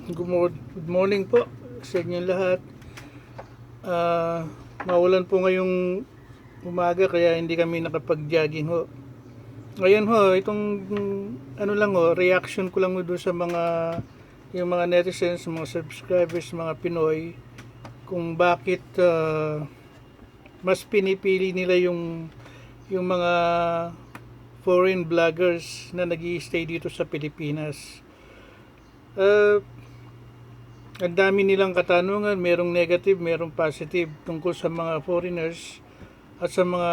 Good morning po sa inyo lahat. Maulan po ngayong umaga kaya hindi kami nakapag-jogging ho. Ngayon ho, itong ano lang ho, reaction ko lang ho doon sa yung mga netizens, mga subscribers, mga Pinoy kung bakit mas pinipili nila yung mga foreign vloggers na nag-i-stay dito sa Pilipinas. Uh, Ang dami nilang katanungan, merong negative, merong positive tungkol sa mga foreigners at sa mga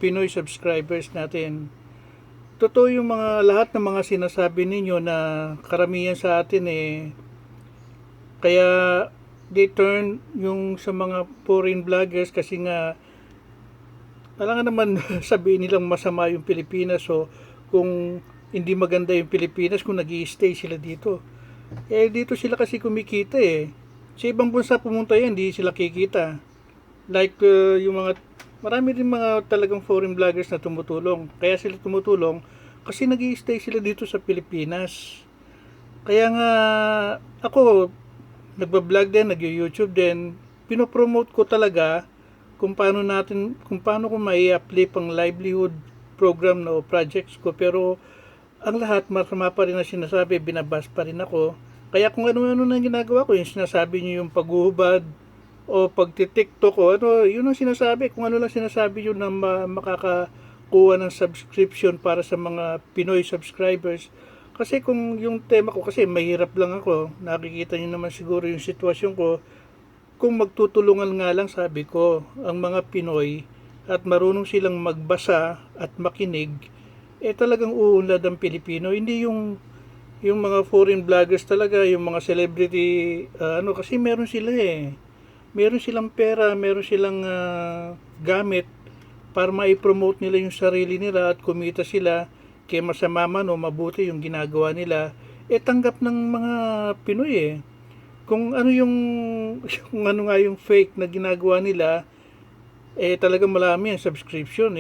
Pinoy subscribers natin. Totoo yung mga lahat ng mga sinasabi ninyo na karamihan sa atin kaya they turn yung sa mga foreign vloggers kasi nga alam nga naman sabihin nilang masama yung Pilipinas, so kung hindi maganda yung Pilipinas kung nag-i-stay sila dito. Dito sila kasi kumikita eh. Sa ibang bansa pumunta yan, hindi sila kikita. Like yung mga, marami din mga talagang foreign vloggers na tumutulong. Kaya sila tumutulong kasi nag stay sila dito sa Pilipinas. Kaya nga ako, nagbablog din, nag-YouTube din. Pinopromote ko talaga kung paano ko mai-apply pang livelihood program no projects ko. Pero ang lahat masama pa rin na sinasabi, binabas pa rin ako. Kaya kung ano-ano na ginagawa ko, yung sinasabi niyo yung paghuhubad o pagtitiktok o ano, yun ang sinasabi. Kung ano lang sinasabi yun na makakakuha ng subscription para sa mga Pinoy subscribers. Kasi kung yung tema ko, kasi mahirap lang ako, nakikita niyo naman siguro yung sitwasyon ko, kung magtutulungan nga lang sabi ko, ang mga Pinoy at marunong silang magbasa at makinig, talagang uunlad ang Pilipino. Hindi yung mga foreign vloggers talaga, yung mga celebrity, kasi meron sila Meron silang pera, meron silang gamit para ma-promote nila yung sarili nila at kumita sila. Kaya masama man o mabuti yung ginagawa nila, tanggap ng mga Pinoy Kung ano kung ano nga yung fake na ginagawa nila, talagang marami ang subscription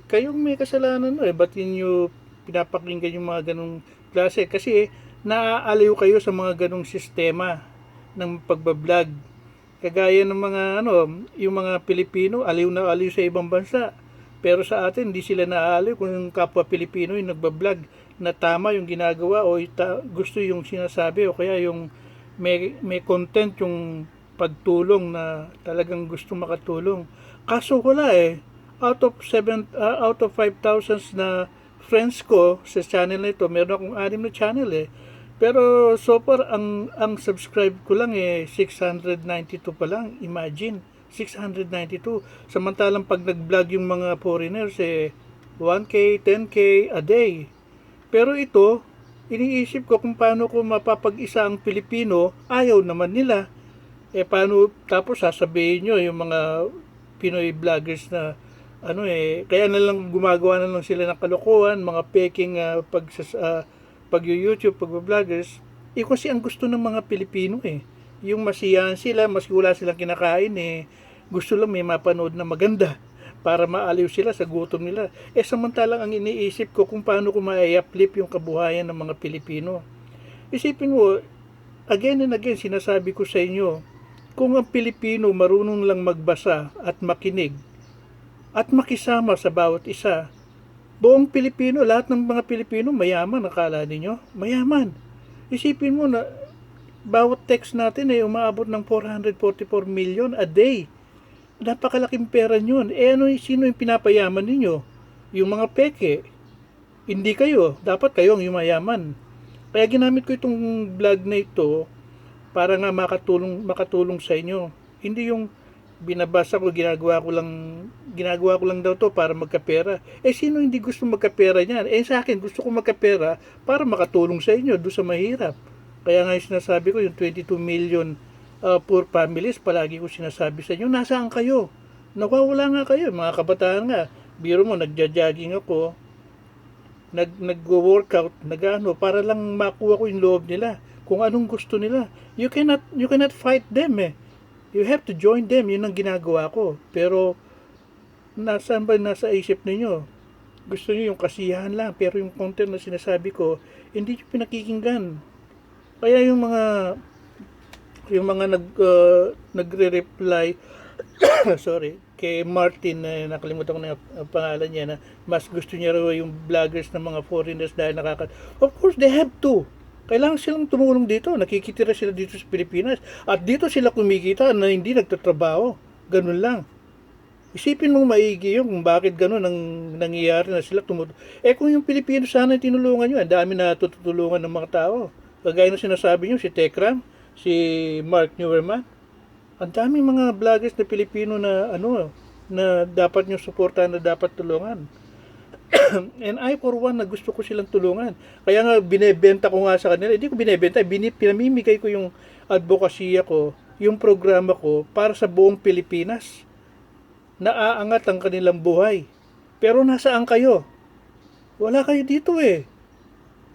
kayong may kasalanan ba't inyo pinapakinggan yung mga ganong klase kasi naaaliw kayo sa mga ganong sistema ng pagbablog, kagaya ng mga yung mga Pilipino aliw na aliw sa ibang bansa, pero sa atin hindi sila naaaliw kung yung kapwa Pilipino yung nagbablog na tama yung ginagawa o gusto yung sinasabi o kaya yung may content yung pagtulong na talagang gusto makatulong. Kaso wala out of 5,000 na friends ko sa channel na ito, meron akong 6 na channel Pero so far ang subscribe ko lang 692 pa lang. Imagine, 692. Samantalang pag nag-vlog yung mga foreigners 1K, 10K a day. Pero ito, iniisip ko kung paano ko mapapag-isa ang Pilipino, ayaw naman nila. Paano, tapos sasabihin nyo yung mga Pinoy vloggers na kaya na lang gumagawa na lang sila ng kalokohan, mga peking pag-YouTube, pag-vloggers. Kasi ang gusto ng mga Pilipino yung masiyahan sila, mas wala silang kinakain gusto lang may mapanood na maganda para maaliw sila sa gutom nila. Samantalang ang iniisip ko kung paano ko ma-uplift yung kabuhayan ng mga Pilipino. Isipin mo, again and again, sinasabi ko sa inyo, kung ang Pilipino marunong lang magbasa at makinig at makisama sa bawat isa, buong Pilipino, lahat ng mga Pilipino mayaman, akala ninyo? Mayaman. Isipin mo na bawat text natin umaabot ng 444 million a day. Napakalaking pera yun. Sino yung pinapayaman ninyo? Yung mga peke. Hindi kayo. Dapat kayo ang yumayaman. Kaya ginamit ko itong vlog na ito para nga makatulong sa inyo. Hindi yung binabasa ko, ginagawa ko lang daw to para magkapera. Sino hindi gusto magkapera niyan? Sa akin, gusto ko magkapera para makatulong sa inyo doon sa mahirap. Kaya nga sinasabi ko, yung 22 million poor families, palagi ko sinasabi sa inyo, nasaan kayo? Nawawala nga kayo, mga kabataan nga. Biro mo, nagja-jogging ako, nag-workout, para lang makuha ko yung loob nila, kung anong gusto nila. You cannot fight them You have to join them, yun ang ginagawa ko. Pero nasaan ba nasa isip ninyo? Gusto niyo yung kasiyahan lang, pero yung content na sinasabi ko, hindi niyo pinakikinggan. Kaya yung mga nagre-reply sorry, kay Martin na nakalimutan ko na yung pangalan niya, na mas gusto niya raw yung vloggers ng mga foreigners dahil of course they have to, kailangan silang tumulong dito, nakikitira sila dito sa Pilipinas at dito sila kumikita na hindi nagtatrabaho, ganun lang. Isipin mo maigi yung kung bakit ganun ang nangyayari na sila kung yung Pilipino sana yung tinulungan nyo, ang dami na tutulungan ng mga tao. Kagaya ng sinasabi nyo, si Tekram, si Mark Neuerman, ang daming mga vloggers na Pilipino na na dapat nyo suportahan, na dapat tulungan. And I for one na gusto ko silang tulungan. Kaya nga binebenta ko nga sa kanila. Hindi ko binebenta, pinamimigay ko yung advokasya ko, yung programa ko para sa buong Pilipinas. Naaangat ang kanilang buhay. Pero nasaan kayo? Wala kayo dito eh.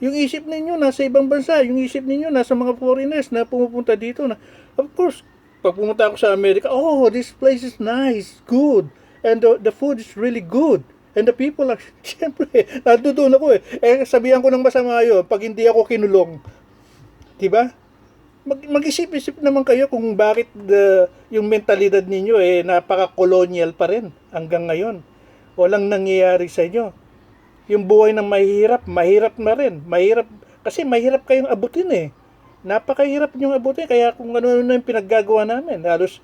Yung isip ninyo nasa ibang bansa, yung isip ninyo nasa mga foreigners na pumupunta dito na, of course, pag pumunta ako sa Amerika, oh, this place is nice, good, and the food is really good, and the people are, siyempre, natutunan ako eh. Sabihan ko ng masama yun, pag hindi ako kinulong. Diba? Mag-isip-isip naman kayo kung bakit yung mentalidad ninyo napaka-colonial pa rin hanggang ngayon. Walang nangyayari sa inyo. Yung buhay ng mahirap na rin. Mahirap, kasi mahirap kayong abutin eh. Napakahirap niyong abutin. Kaya kung ano-ano yung pinaggagawa namin, halos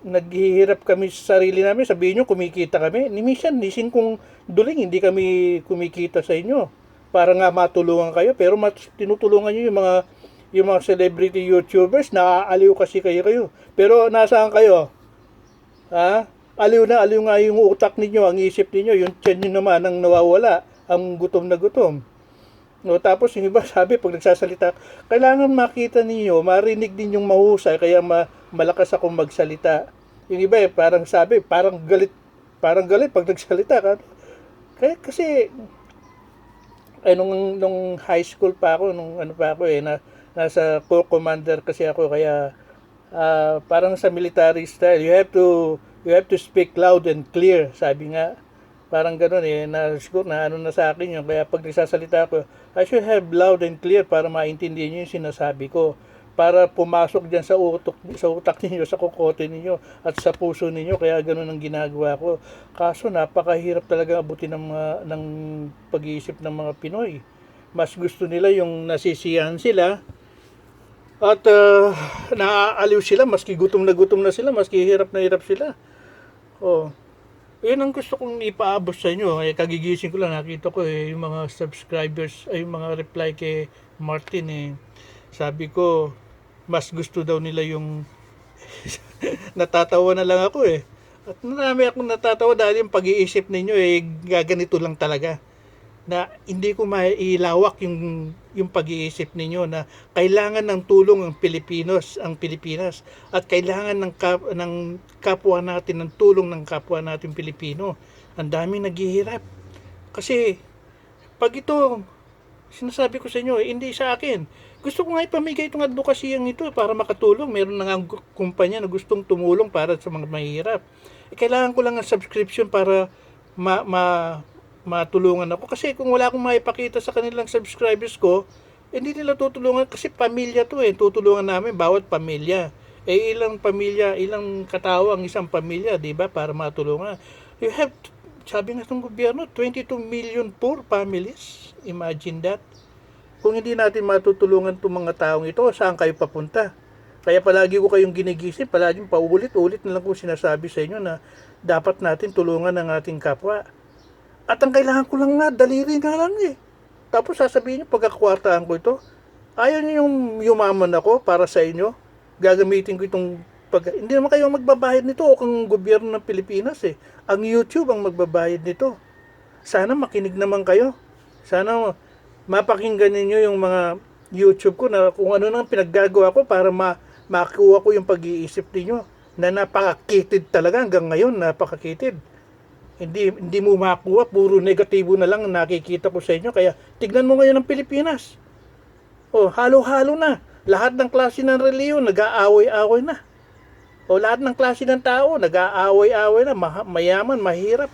naghihirap kami sa sarili namin. Sabihin nyo, kumikita kami. Minsan, nising kung duling, hindi kami kumikita sa inyo. Para nga matulungan kayo. Pero tinutulungan nyo yung mga celebrity YouTubers, naaaliw kasi kayo. Pero nasaan kayo? Ha? Aliw nga yung utak ninyo, ang isip ninyo, yung tiyan nyo naman ang nawawala, ang gutom na gutom. No, tapos yung iba sabi, pag nagsasalita, kailangan makita ninyo, marinig din yung mahusay, kaya malakas akong magsalita. Yung iba parang sabi, parang galit pag nagsalita ka. Kaya kasi, nung high school pa ako, nasa Corps Commander kasi ako, kaya parang sa military style, you have to speak loud and clear, sabi nga. Parang gano'n na siguro na na sa akin yun. Kaya pag nagsasalita ako, I should have loud and clear para maintindihan niyo yung sinasabi ko. Para pumasok diyan sa utak ninyo, sa kokote ninyo, at sa puso ninyo. Kaya gano'n ang ginagawa ko. Kaso napakahirap talaga abutin ng pag-iisip ng mga Pinoy. Mas gusto nila yung nasisiyahan sila, at naaaliw sila, maski gutom na sila, maski hirap na hirap sila. Oh, yun ang gusto kong ipaabot sa inyo. Kagigising ko lang, nakita ko yung mga subscribers, yung mga reply kay Martin Sabi ko, mas gusto daw nila yung natatawa na lang ako At marami akong natatawa dahil yung pag-iisip ninyo gaganito lang talaga. Na hindi ko mailawak yung pag-iisip ninyo na kailangan ng tulong ang Pilipinas, at kailangan ng kapwa natin, ng tulong ng kapwa natin Pilipino. Ang daming naghihirap. Kasi pag ito, sinasabi ko sa inyo, hindi sa akin. Gusto ko nga ipamigay itong advocacyang ito para makatulong. Meron na nga kumpanya na gustong tumulong para sa mga mahihirap. Kailangan ko lang ng subscription para matulungan ako. Kasi kung wala akong maipakita sa kanilang subscribers ko, hindi nila tutulungan kasi pamilya to tutulungan namin bawat pamilya. Ilang pamilya, ilang katao ang isang pamilya, di ba? Para matulungan. You have, sabi nga ng gobyerno, 22 million poor families. Imagine that. Kung hindi natin matutulungan itong mga taong ito, saan kayo papunta? Kaya palagi ko kayong ginigisip, palagi paulit-ulit na lang kong sinasabi sa inyo na dapat natin tulungan ang ating kapwa. At ang kailangan ko lang nga, daliri nga lang Tapos sasabihin nyo, pagkakwartaan ko ito, ayaw nyo yung yumaman ako para sa inyo. Gagamitin ko itong hindi naman kayo magbabayad nito o kung gobyerno ng Pilipinas Ang YouTube ang magbabayad nito. Sana makinig naman kayo. Sana mapakinggan ninyo yung mga YouTube ko na kung ano nang pinaggagawa ko para makuha ko yung pag-iisip ninyo na napakakitid talaga hanggang ngayon, napakakitid. Hindi mo makuha, puro negatibo na lang nakikita ko sa inyo. Kaya tignan mo ngayon ang Pilipinas. Halo-halo na. Lahat ng klase ng reliyon nag-aaway-away na. Lahat ng klase ng tao nag-aaway-away na, mayaman, mahirap.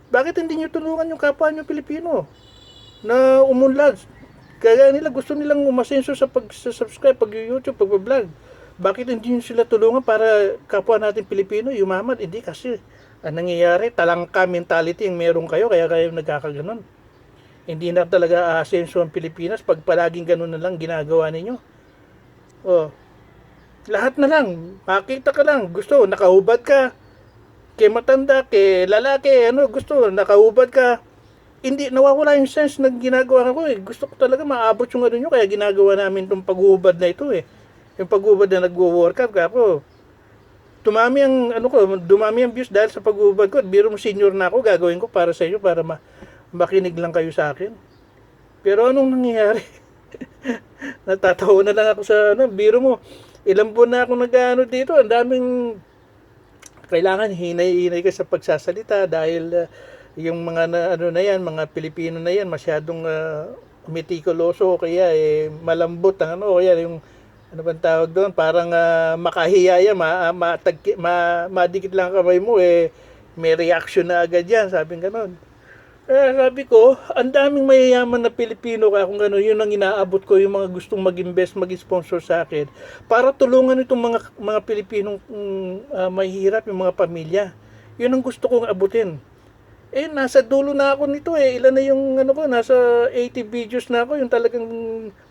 Bakit hindi nyo tulungan yung kapwa nyo Pilipino na umunlad? Kaya nila gusto nilang umasenso sa pag-subscribe, pag-YouTube, pag-vlog. Bakit hindi nyo sila tulungan para kapwa natin Pilipino yumaman? Hindi kasi ang nangyayari, talangka mentality yung meron kayo, kaya kayo nagkakaganon. Hindi na talaga aasenso ang Pilipinas pag palaging ganun na lang ginagawa ninyo. Oh, lahat na lang, makita ka lang, gusto, nakahubad ka, kay matanda, kay lalaki, ano, gusto, nakahubad ka, hindi, nawawala yung sense na ginagawa ko eh. Gusto ko talaga maabot yung ano nyo, kaya ginagawa namin itong paghuhubad na ito eh. Yung paghuhubad na nagwo-workout, kaya ako, tumami ang, ano ko, dumami ang views dahil sa paghuhubad ko. Biro mo senior na ako, gagawin ko para sa inyo, para makinig lang kayo sa akin. Pero anong nangyayari? Natatawa na lang ako sa, ano, biro mo, ilang buwan na ako nag-ano dito, ang daming, kailangan hinay-hinay ka sa pagsasalita dahil yung mga ano na yan, mga Pilipino na yan, masyadong metikuloso, kaya malambot ang ano, kaya yung ano bang tawag doon, parang makahiyaya, madikit lang kamay mo, may reaction na agad yan, sabi gano'n. Sabi ko, ang daming mayayaman na Pilipino kaya kung gano'n, yun ang inaabot ko, yung mga gustong mag-invest, mag-sponsor sa akin, para tulungan itong mga Pilipinong mahihirap, yung mga pamilya. Yun ang gusto kong abutin. Nasa dulo na ako nito eh. Ilan na yung ano ko, nasa 80 videos na ako. Yung talagang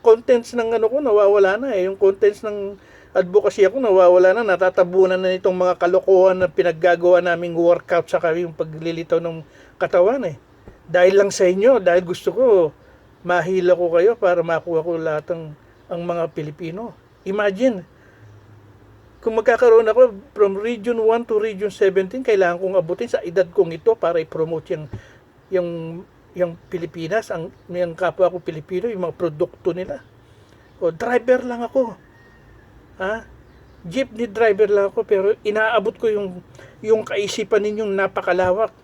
contents ng ano ko, nawawala na eh. Yung contents ng advocacy ako, nawawala na. Natatabunan na nitong mga kalokohan na pinaggagawa naming workout sa yung paglilitaw ng katawan eh. Dahil lang sa inyo, dahil gusto ko, mahila ko kayo para makuha ko lahat ang mga Pilipino. Imagine, kung magkakaroon ako from Region 1 to Region 17, kailangan kong abutin sa edad kong ito para i-promote yung Pilipinas, yung kapwa ko Pilipino, yung mga produkto nila. O, driver lang ako. Ha? Jeepney driver lang ako, pero inaabot ko yung kaisipan ninyong napakalawak.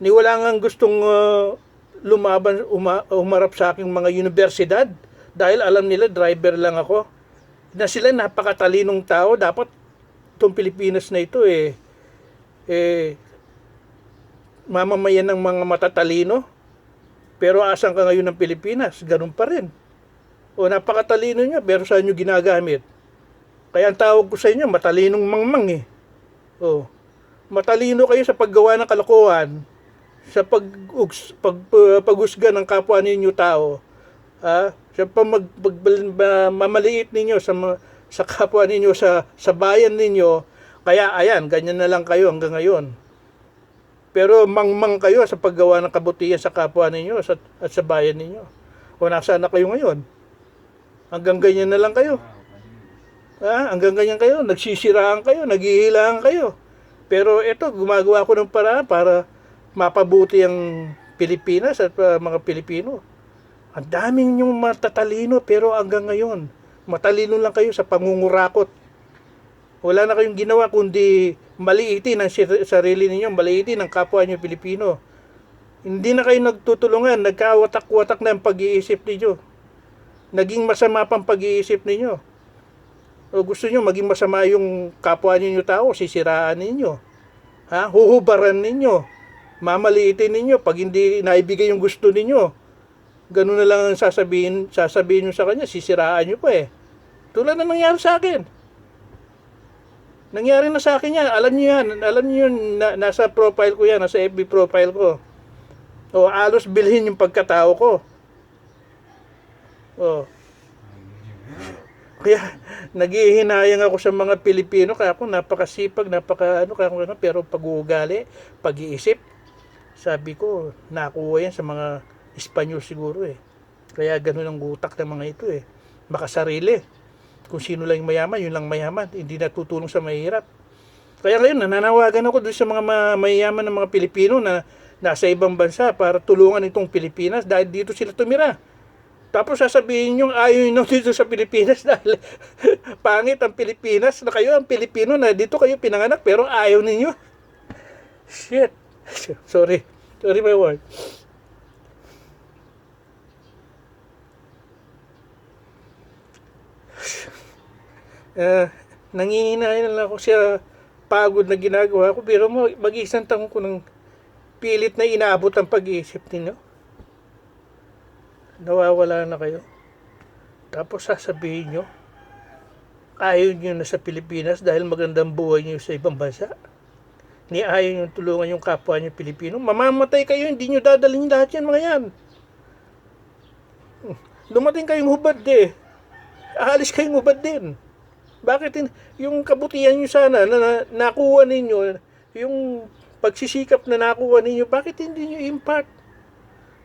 Ni wala nga gustong lumaban, umarap sa aking mga universidad dahil alam nila driver lang ako. Na sila napakatalinong tao, dapat itong Pilipinas na ito mamamayan ng mga matatalino, pero asan ka ngayon ng Pilipinas? Ganun pa rin. O napakatalino nyo, pero saan nyo ginagamit? Kaya ang tawag ko sa inyo, matalinong mangmang eh. O, matalino kayo sa paggawa ng kalokohan, sa paghusga ng kapwa ninyo tao, sa mamaliit ninyo sa kapwa ninyo, sa bayan ninyo, kaya ayan, ganyan na lang kayo hanggang ngayon. Pero mangmang kayo sa paggawa ng kabutihan sa kapwa ninyo at sa bayan ninyo. O nasaan na kayo ngayon? Hanggang ganyan na lang kayo. Hanggang ganyan kayo, nagsisiraan kayo, naghihilaan kayo. Pero ito, gumagawa ko ng paraan para mapabuti ang Pilipinas at mga Pilipino. Ang daming yung matatalino, pero hanggang ngayon, matalino lang kayo sa pangungurakot. Wala na kayong ginawa kundi maliitin ang sarili ninyo, maliitin ang kapwa nyo Pilipino. Hindi na kayo nagtutulungan, nagkawatak-watak na ang pag-iisip ninyo. Naging masama pang pag-iisip ninyo. O gusto nyo maging masama yung kapwa ninyo tao, sisiraan ninyo. Huhubaran ninyo. Mamaliitin ninyo pag hindi naibigay yung gusto ninyo. Ganun na lang ang sasabihin nyo sa kanya, sisiraan nyo pa eh. Tulad na nangyari sa akin. Nangyari na sa akin yan. Alam niyo yun, nasa profile ko yan, nasa FB profile ko. O, alos bilhin yung pagkatao ko. O. Kaya, naghihinayang ako sa mga Pilipino, kaya ako napakasipag, pero pag-uugali, pag-iisip, sabi ko, nakuha yan sa mga Espanyol siguro eh. Kaya ganun ang utak ng mga ito eh. Makasarili. Kung sino lang yung mayaman, yun lang mayaman. Hindi natutulong sa mahirap. Kaya ngayon, nananawagan ako doon sa mga mayayaman ng mga Pilipino na nasa ibang bansa para tulungan itong Pilipinas dahil dito sila tumira. Tapos sasabihin nyo, ayaw nyo dito sa Pilipinas dahil pangit ang Pilipinas na kayo ang Pilipino na dito kayo pinanganak pero ayaw ninyo. Shit. Sorry my word. Nangihinayang lang ako siya pagod na ginagawa ko, pero mag-isang taon ko ng pilit na inaabot ang pag-iisip ninyo. nawawala na kayo. Tapos sasabihin nyo, ayaw nyo na sa Pilipinas dahil magandang buhay nyo sa ibang bansa. Ni ayaw nyo tulungan yung kapwa nyo Pilipino. Mamamatay kayo, hindi nyo dadalhin lahat yan mga yan. Dumating kayong hubad aalis kayong hubad din. Bakit yung kabutihan nyo sana na nakuha ninyo, yung pagsisikap na nakuha ninyo, bakit hindi nyo impart?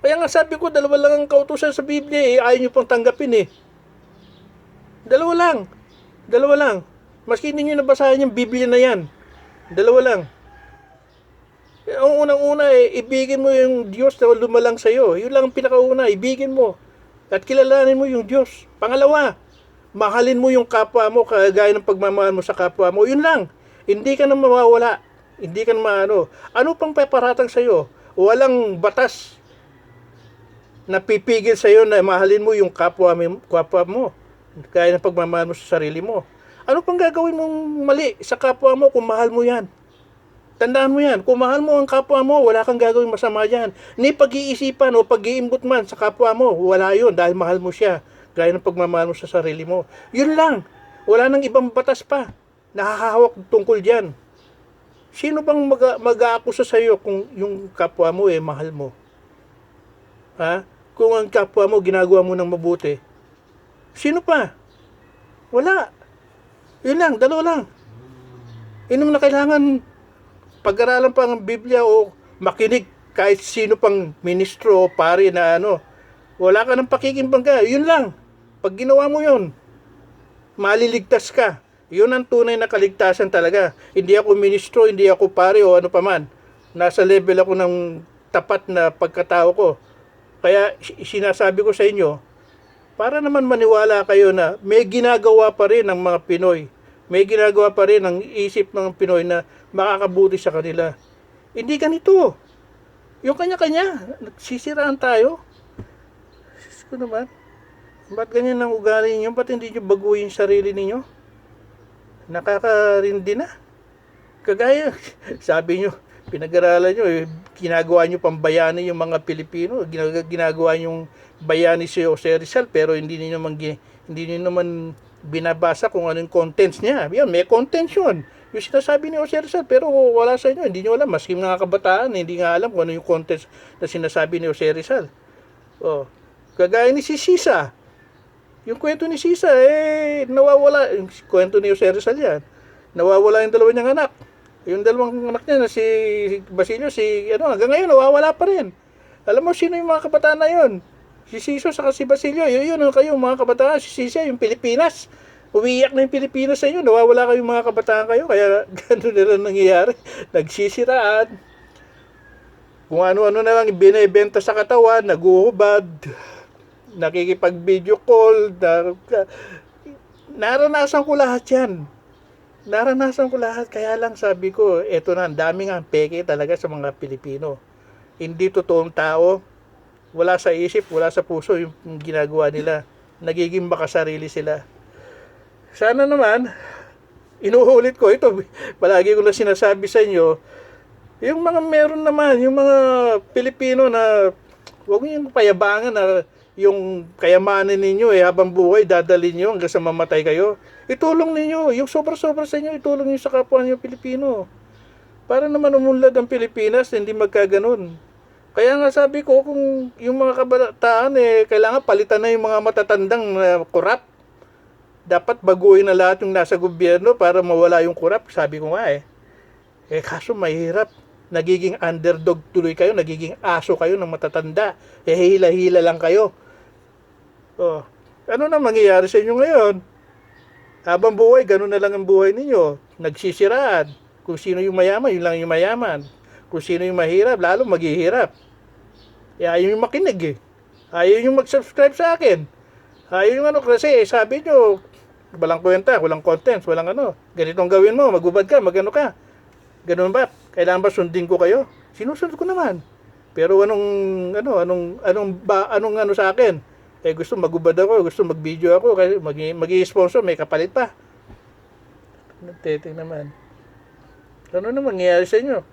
Kaya nga sabi ko, dalawa lang ang kautusan sa Biblia ayaw nyo pang tanggapin Dalawa lang. Maski hindi nyo nabasahin yung Biblia na yan. Dalawa lang. Ang unang-una ibigin mo yung Diyos na lumalang sa'yo. Yun lang ang pinakauna, ibigin mo. At kilalanin mo yung Diyos. Pangalawa, mahalin mo yung kapwa mo kagaya ng pagmamahal mo sa kapwa mo. Yun lang. Hindi ka na mawawala. Hindi ka na maano. Ano pang paparatang sa'yo? Walang batas na pipigil sa'yo na mahalin mo yung kapwa mo. Kaya ng pagmamahal mo sa sarili mo. Ano pang gagawin mong mali sa kapwa mo kung mahal mo yan? Tandaan mo yan, kung mahal mo ang kapwa mo, wala kang gagawin masama dyan. Ni pag-iisipan o pag-iimbot man sa kapwa mo, wala yun dahil mahal mo siya. Gaya ng pagmamahal mo sa sarili mo. Yun lang. Wala nang ibang batas pa. Nakahawak tungkol dyan. Sino bang mag-aakusa sa iyo kung yung kapwa mo mahal mo? Ha? Kung ang kapwa mo ginagawa mo ng mabuti. Sino pa? Wala. Yun lang, dalawa lang. Yun na kailangan pag-aralan pa ng Biblia o makinig kahit sino pang ministro o pari na wala ka ng pakikimbangga. Yun lang. Pag ginawa mo yun, maliligtas ka. Yun ang tunay na kaligtasan talaga. Hindi ako ministro, hindi ako pari o ano paman. Nasa level ako ng tapat na pagkatao ko. Kaya sinasabi ko sa inyo, para naman maniwala kayo na may ginagawa pa rin ng mga Pinoy. May ginagawa pa rin ang isip ng Pinoy na makakabuti sa kanila. Hindi ganito. Yung kanya-kanya, nagsisiraan tayo. Sus ko naman. Ba't ganyan ang ugali ninyo? Ba't hindi nyo baguhin sarili ninyo? Nakakarindi na. Kagaya, sabi nyo, pinag-aralan nyo, ginagawa nyo pambayani yung mga Pilipino. Ginagawa yung bayani si Jose Rizal, pero hindi nyo naman binabasa kung anong contents niya. Yan, may contents yun. Yung sinasabi ni Jose Rizal, pero wala sa inyo. Hindi nyo alam. Maski mga kabataan, hindi nga alam kung ano yung contents na sinasabi ni Jose Rizal. Kagaya ni si Sisa. Yung kwento ni Sisa, nawawala. Yung kwento ni Jose Rizal yan. Nawawala yung dalawa niyang anak. Yung dalawang anak niya na si Basilio, hanggang ngayon, nawawala pa rin. Alam mo, sino yung mga kabataan na yun? Si Siso saka si Basilio, yun kayo mga kabataan. Si Sisa, yung Pilipinas. Umiiyak na yung Pilipinas sa inyo. Nawawala kayong mga kabataan kayo. Kaya gano'n na lang nangyayari. Nagsisiraan. Kung ano-ano na lang binibenta sa katawan, naguhubad, nakikipag-video call. Naranasan ko lahat yan. Kaya lang sabi ko, eto na, ang daming ang peke talaga sa mga Pilipino. Hindi totoong tao. Wala sa isip, wala sa puso yung ginagawa nila. Nagiging makasarili sila. Sana naman, inuulit ko ito, palagi ko na sinasabi sa inyo, yung mga meron naman, yung mga Pilipino na huwag niyo payabangan na yung kayamanan ninyo habang buhay, dadalhin nyo hanggang sa mamatay kayo. Itulong ninyo, yung sobra-sobra sa inyo, itulong nyo sa kapwa nyo Pilipino. Para naman umunlad ang Pilipinas, hindi magkaganon. Kaya nga sabi ko, kung yung mga kabataan, kailangan palitan na yung mga matatandang korap. Dapat baguhin na lahat yung nasa gobyerno para mawala yung korap. Sabi ko nga kaso mahirap. Nagiging underdog tuloy kayo, nagiging aso kayo ng matatanda. Hila-hila lang kayo. Ano na mangyayari sa inyo ngayon? Habang buhay, ganun na lang ang buhay ninyo. Nagsisiraan. Kung sino yung mayaman, yun lang yung mayaman. Kung sino yung mahirap, lalo maghihirap. Ayaw yung makinig Ayaw yung mag-subscribe sa akin. Ayaw yung kasi sabi nyo, walang kwenta, walang contents, walang ganitong gawin mo, magubad ka, magano ka. Ganun ba? Kailangan ba sundin ko kayo? Sinusunod ko naman. Pero anong sa akin? Gusto magubad ako, gusto mag-video ako, kasi mag-i-sponsor, may kapalit pa. Nagtiting naman. Ano naman nangyayari sa inyo?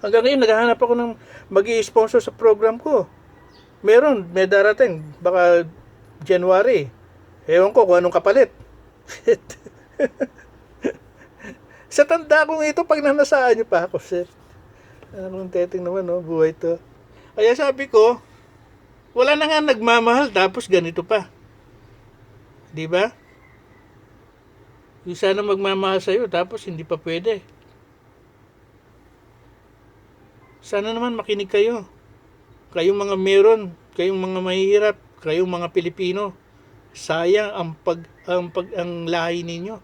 Hanggang ngayon, naghahanap ako ng mag-i-sponsor sa program ko. Meron, may darating. Baka January. Ewan ko kung anong kapalit. Sa tanda kong ito, pag nanasaan nyo pa ako, sir. Anong teteng naman, no? Buhay to. Kaya sabi ko, wala na nga nagmamahal, tapos ganito pa. Di ba? Yung sana magmamahal sa'yo, tapos hindi pa pwede. Sana naman makinig kayo. Kayong mga meron, kayong mga mahihirap, kayong mga Pilipino. Sayang ang lahi ninyo.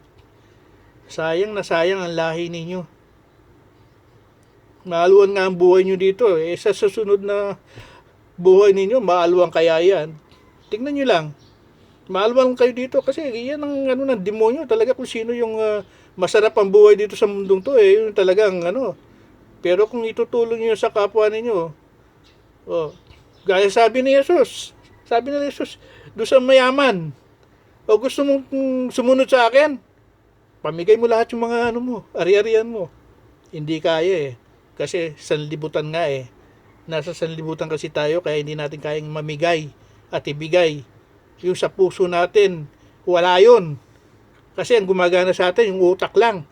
Sayang na sayang ang lahi ninyo. Maaluan nga ang buhay nyo dito. Sa susunod na buhay ninyo, maaluan kaya yan. Tingnan nyo lang. Maaluan kayo dito kasi yan ang ng demonyo talaga kung sino yung masarap ang buhay dito sa mundong to. Yun talagang Pero kung itutulong nyo sa kapwa ninyo, gaya sabi ni Jesus, doon sa mayaman, gusto mong sumunod sa akin, pamigay mo lahat yung mga ari-arian mo. Hindi kaya kasi sanlibutan nga nasa sanlibutan kasi tayo, kaya hindi natin kayang mamigay at ibigay yung sa puso natin. Wala yun, kasi ang gumagana sa atin yung utak lang,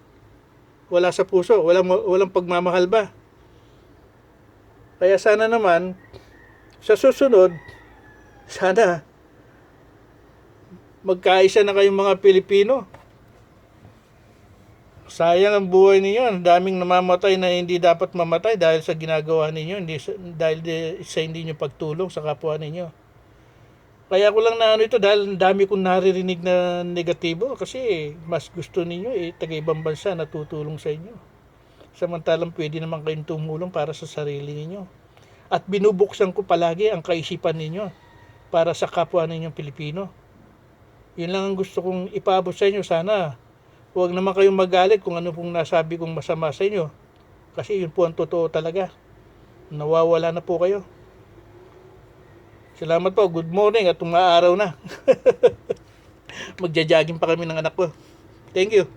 wala sa puso, walang pagmamahal ba. Kaya sana naman sa susunod, sana magkaisa na kayong mga Pilipino. Sayang ang buhay ninyo. Ang daming namamatay na hindi dapat mamatay dahil sa ginagawa ninyo, dahil sa hindi nyo pagtulong sa kapwa ninyo. Kaya ko lang na ito dahil dami kong naririnig na negatibo kasi mas gusto ninyo taga-ibang bansa na tutulong sa inyo. Samantalang pwede naman kayong tumulong para sa sarili ninyo. At binubuksan ko palagi ang kaisipan ninyo para sa kapwa ninyong Pilipino. Yun lang ang gusto kong ipaabot sa inyo. Sana huwag naman kayong magalit kung ano pong nasabi kong masama sa inyo. Kasi yun po ang totoo talaga. Nawawala na po kayo. Salamat po. Good morning at umaaraw na. Magja-jogging pa kami ng anak ko. Thank you.